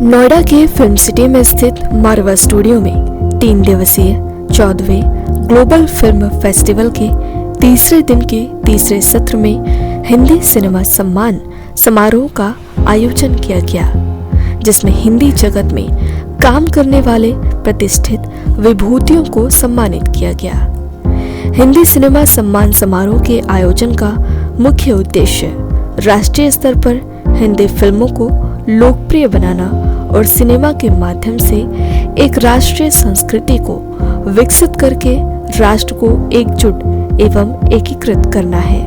नोएडा के film city में स्थित मारवा स्टूडियो में 3 दिवसीय 14वें ग्लोबल फिल्म फेस्टिवल के तीसरे दिन के तीसरे सत्र में हिंदी सिनेमा सम्मान समारोह का आयोजन किया गया, जिसमें हिंदी जगत में काम करने वाले प्रतिष्ठित विभूतियों को सम्मानित किया गया। हिंदी सिनेमा सम्मान समारोह के आयोजन का मुख्य उद्देश्य राष्ट्रीय स्तर पर हिंदी फिल्मों को लोकप्रिय बनाना और सिनेमा के माध्यम से एक राष्ट्रीय संस्कृति को विकसित करके राष्ट्र को एकजुट एवं एकीकृत करना है।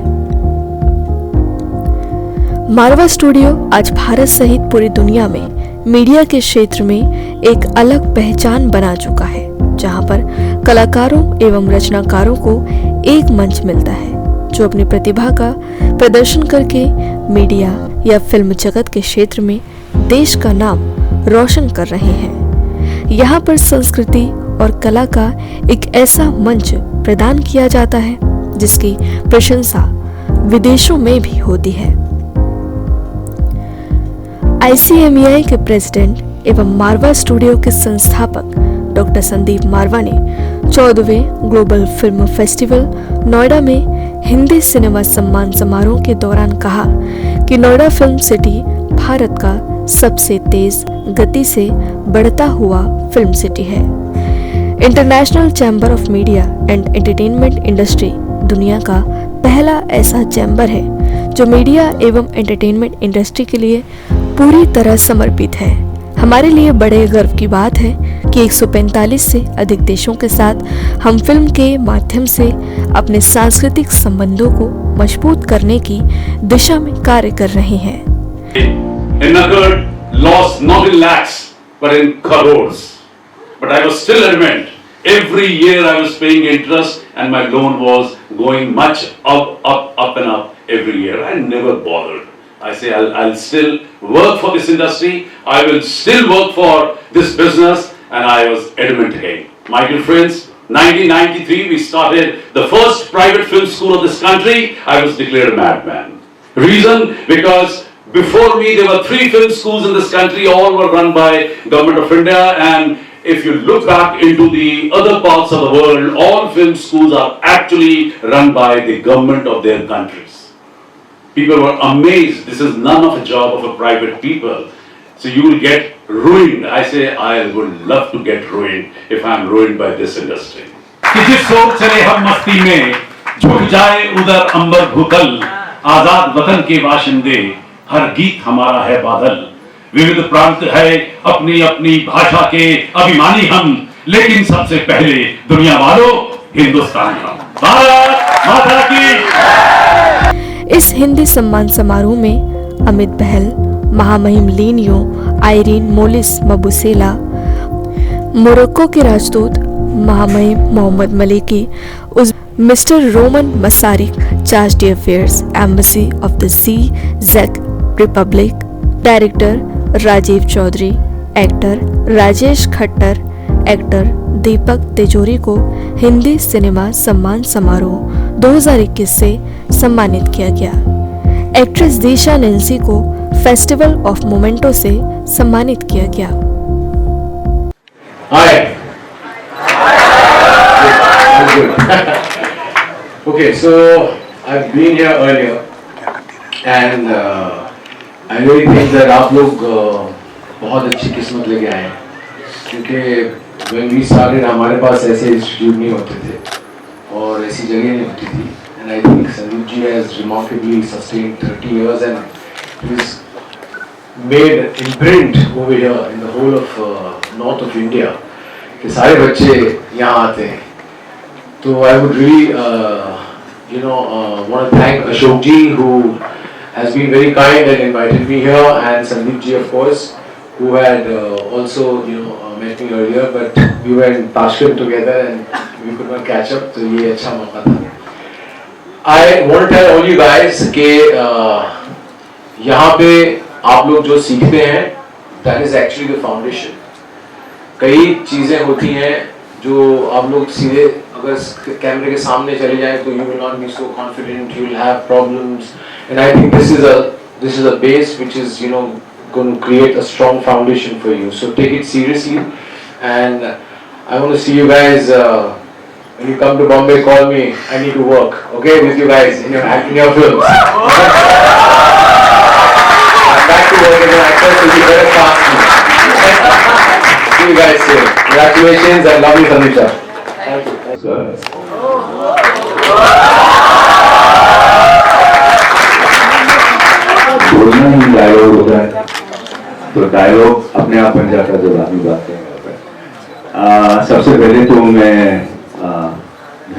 मारवा स्टूडियो आज भारत सहित पूरी दुनिया में मीडिया के क्षेत्र में एक अलग पहचान बना चुका है, जहां पर कलाकारों एवं रचनाकारों को एक मंच मिलता है जो अपनी प्रतिभा का प्रदर्शन करके मीडिया या फिल्म जगत के क्षेत्र में देश का नाम रोशन कर रहे हैं। यहाँ पर संस्कृति और कला का एक ऐसा मंच प्रदान किया जाता है जिसकी प्रशंसा विदेशों में भी होती है। ICMEI के प्रेसिडेंट एवं मारवा स्टूडियो के संस्थापक डॉक्टर संदीप मारवा ने 14वें ग्लोबल फिल्म फेस्टिवल नोएडा में हिंदी सिनेमा सम्मान समारोह के दौरान कहा कि नोएडा फिल्म सिटी भारत का सबसे तेज गति से बढ़ता हुआ फिल्म सिटी है। International chamber of media and entertainment industry दुनिया का पहला ऐसा चैम्बर है जो मीडिया एवं एंटरटेनमेंट इंडस्ट्री के लिए पूरी तरह समर्पित है। हमारे लिए बड़े गर्व की बात है कि 145 से अधिक देशों के साथ हम फिल्म के माध्यम से अपने सांस्कृतिक संबंधों को मजबूत करने की दिशा में कार्य कर रहे हैं। Lost not in lakhs but in crores, but I was still adamant. Every year I was paying interest and my loan was going much up and up every year. I never bothered. I say I'll still work for this industry, I will still work for this business, and I was adamant again. My dear friends, 1993 we started the first private film school of this country. I was declared a madman. Reason? Because before me there were 3 film schools in this country, all were run by Government of India, and if you look back into the other parts of the world, all film schools are actually run by the government of their countries. People were amazed. This is none of a job of a private people. So you will get ruined. I say I would love to get ruined if I am ruined by this industry. कि जिस सोच चले हम मस्ती में झुक जाए उधर अंबर भूतल, आजाद वतन के वाशिंदे हर गीत हमारा है बादल। विविध प्रांत है अपनी अपनी भाषा के अभिमानी हम, लेकिन सबसे पहले दुनिया वालों हिंदुस्तान का। भारत माता की। इस हिंदी सम्मान समारोह में अमित बहल, महामहिम Lineo, Irene Molise Mbusela, Morocco के राजदूत महामहिम Mohammed Maliki, mister Roman Masaryk, charge d'affaires, embassy of the सी जैक Republic, director Rajiv Chaudhary, actor Rajesh Khattar, actor Deepak Tijori को हिंदी सिनेमा सम्मान समारोह 2021 से सम्मानित किया गया। एक्ट्रेस दिशा नेंसी को फेस्टिवल ऑफ मोमेंटो से सम्मानित किया गया। Hi. Okay, so I've been here earlier, and I really think that आप लोग बहुत अच्छी किस्मत लेके आए हैं, क्योंकि when we started हमारे पास ऐसे इंस्टीट्यूट नहीं होते थे और ऐसी जगह नहीं होती थी, and I think Sandeep ji has remarkably sustained 30 years and he's made imprint over here in the whole of north of India कि सारे बच्चे यहाँ आते हैं। तो I would really want to thank Ashok ji who has been very kind and invited me here, and Sandeep ji of course who had also met me earlier, but we were in Tashkent together and we could not catch up, तो ये अच्छा मौका था। I want to tell all you guys कि यहाँ पे आप लोग जो सीखते हैं that is actually the foundation। कई चीजें होती हैं जो आप लोग सीधे अगर कैमरे के सामने चले जाएं तो you will not be so confident, you will have problems, and I think this is a base which is going to create a strong foundation for you. So take it seriously, and I want to see you guys. When you come to Bombay, call me. I need to work, okay, with you guys in your films. I'm back to work as an actor, so you better fast me. See you guys soon. Congratulations and lovely Sandeep sir. Thank you. बोलना ही dialogue होता है, तो dialogue अपने आप बन जाता है जब आदमी बात करता है। सबसे पहले तो मैं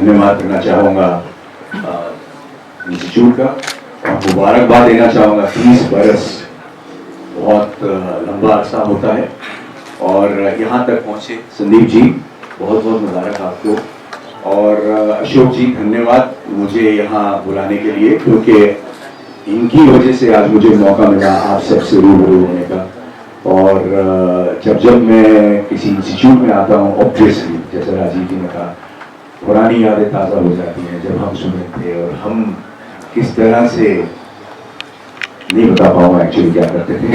धन्यवाद करना चाहूँगा इंस्टीट्यूट का और मुबारकबाद देना चाहूँगा। 30 बरस बहुत लंबा अर्सा होता है और यहाँ तक पहुँचे संदीप जी, बहुत बहुत मुबारक आपको। और अशोक जी धन्यवाद मुझे यहाँ बुलाने के लिए, क्योंकि इनकी वजह से आज मुझे मौका मिला आप सबसे रूबरू होने का। और जब मैं किसी इंस्टीट्यूट में आता हूँ, ऑब्वियसली जैसे राजीव जी ने कहा, पुरानी यादें ताज़ा हो जाती हैं जब हम स्टूडेंट थे और हम किस तरह से, नहीं बता पाऊंगा एक्चुअली क्या करते थे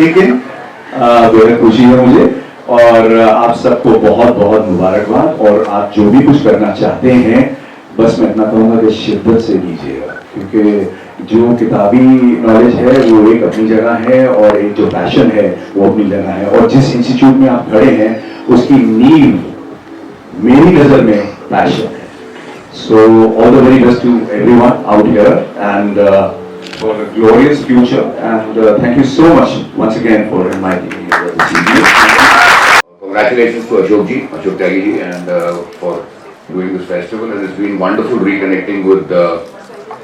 लेकिन बेहद खुशी है मुझे। और आप सबको बहुत बहुत मुबारकबाद। और आप जो भी कुछ करना चाहते हैं, बस मैं इतना कहूँगा कि शिद्दत से लीजिएगा, क्योंकि जो किताबी नॉलेज है वो एक अपनी जगह है और एक जो पैशन है वो अपनी जगह है। और जिस इंस्टीट्यूट में आप खड़े हैं उसकी नींव मेरी नज़र में पैशन है। So all the very best to everyone out here and for a glorious future and thank you so much once again for inviting me this evening. Congratulations to Ashok Tyagi ji, and for doing this festival. And it's been wonderful reconnecting with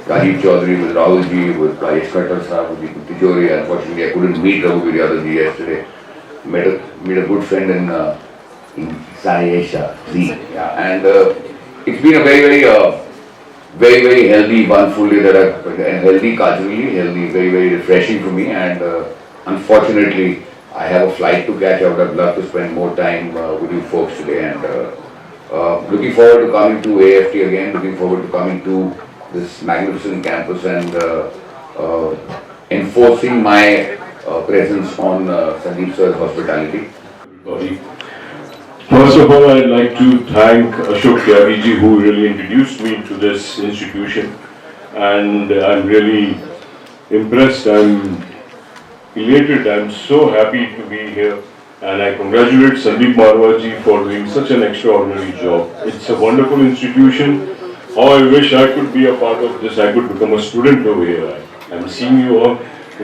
Rajiv Chaudhary, with Rahul ji, with Rajesh Khattar sahab, with Deepak Tijori. Unfortunately, I couldn't meet Raghuveer Yadav ji yesterday. Met a good friend in Sai Asia Z. Yeah. And it's been a very healthy one full day that and healthy culturally, healthy, very refreshing for me. And unfortunately, I have a flight to catch. I would have loved to spend more time with you folks today, and looking forward to coming to AFT again, looking forward to coming to this magnificent campus and enforcing my presence on Sandeep sir's hospitality. First of all, I'd like to thank Ashok Tyagi ji, who really introduced me to this institution, and I'm really impressed. I'm elated. I'm so happy to be here, and I congratulate Sandeep Marwa ji for doing such an extraordinary job. It's a wonderful institution. How I wish I could be a part of this. I could become a student over here. I'm seeing you all.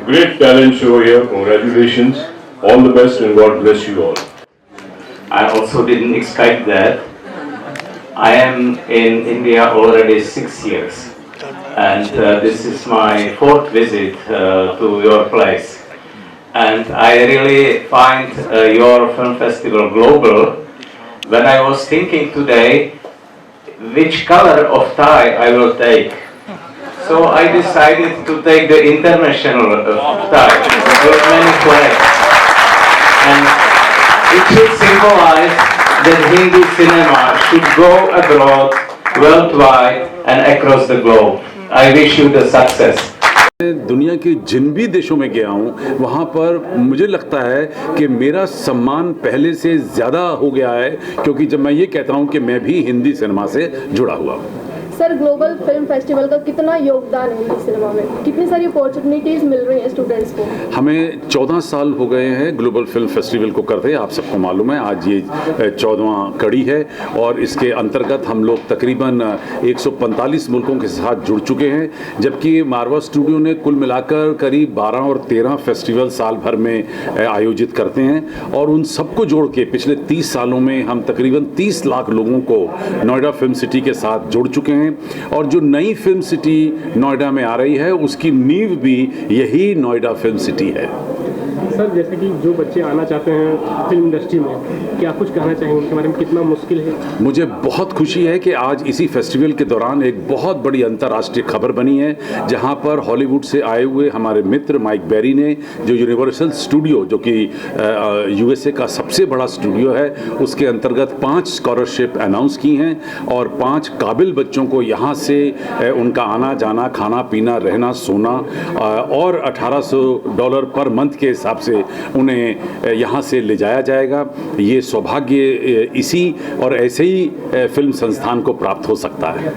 Great talents over here. Congratulations. All the best, and God bless you all. I also didn't expect that. I am in India already 6 years, and this is my 4th visit to your place. And I really find your film festival global. When I was thinking today which color of tie I will take, so I decided to take the international tie with many flags, and it should symbolize that Hindi cinema should go abroad, worldwide and across the globe. I wish you the success. दुनिया के जिन भी देशों में गया हूँ, वहाँ पर मुझे लगता है कि मेरा सम्मान पहले से ज़्यादा हो गया है, क्योंकि जब मैं ये कहता हूँ कि मैं भी हिंदी सिनेमा से जुड़ा हुआ हूँ। सर, ग्लोबल फिल्म फेस्टिवल का कितना योगदान है हिंदी सिनेमा में? कितनी सारी अपॉर्चुनिटीज़ मिल रही हैं स्टूडेंट्स को? हमें 14 साल हो गए हैं ग्लोबल फिल्म फेस्टिवल को करते हैं। आप सबको मालूम है आज ये 14वां कड़ी है, और इसके अंतर्गत हम लोग तकरीबन 145 मुल्कों के साथ जुड़ चुके हैं, जबकि मारवा स्टूडियो ने कुल मिलाकर करीब 12 और 13 फेस्टिवल साल भर में आयोजित करते हैं। और उन सबको जोड़ के पिछले 30 सालों में हम तकरीबन 30 लाख लोगों को नोएडा फिल्म सिटी के साथ जोड़ चुके हैं। और जो नई फिल्म सिटी नोएडा में आ रही है, उसकी नींव भी यही नोएडा फिल्म सिटी है। सर जैसे कि जो बच्चे आना चाहते हैं फिल्म इंडस्ट्री में, क्या कुछ कहना चाहेंगे उनके बारे में, कितना मुश्किल है? मुझे बहुत खुशी है कि आज इसी फेस्टिवल के दौरान एक बहुत बड़ी अंतर्राष्ट्रीय खबर बनी है, जहां पर हॉलीवुड से आए हुए हमारे मित्र माइक बेरी ने जो यूनिवर्सल स्टूडियो, जो कि यूएसए का सबसे बड़ा स्टूडियो है, उसके अंतर्गत 5 स्कॉलरशिप अनाउंस की हैं और 5 काबिल बच्चों को यहाँ से उनका आना जाना, खाना पीना, रहना, सोना और $1800 पर मंथ के हिसाब से उन्हें यहाँ से ले जाया जाएगा। ये सौभाग्य इसी और ऐसे ही फिल्म संस्थान को प्राप्त हो सकता है।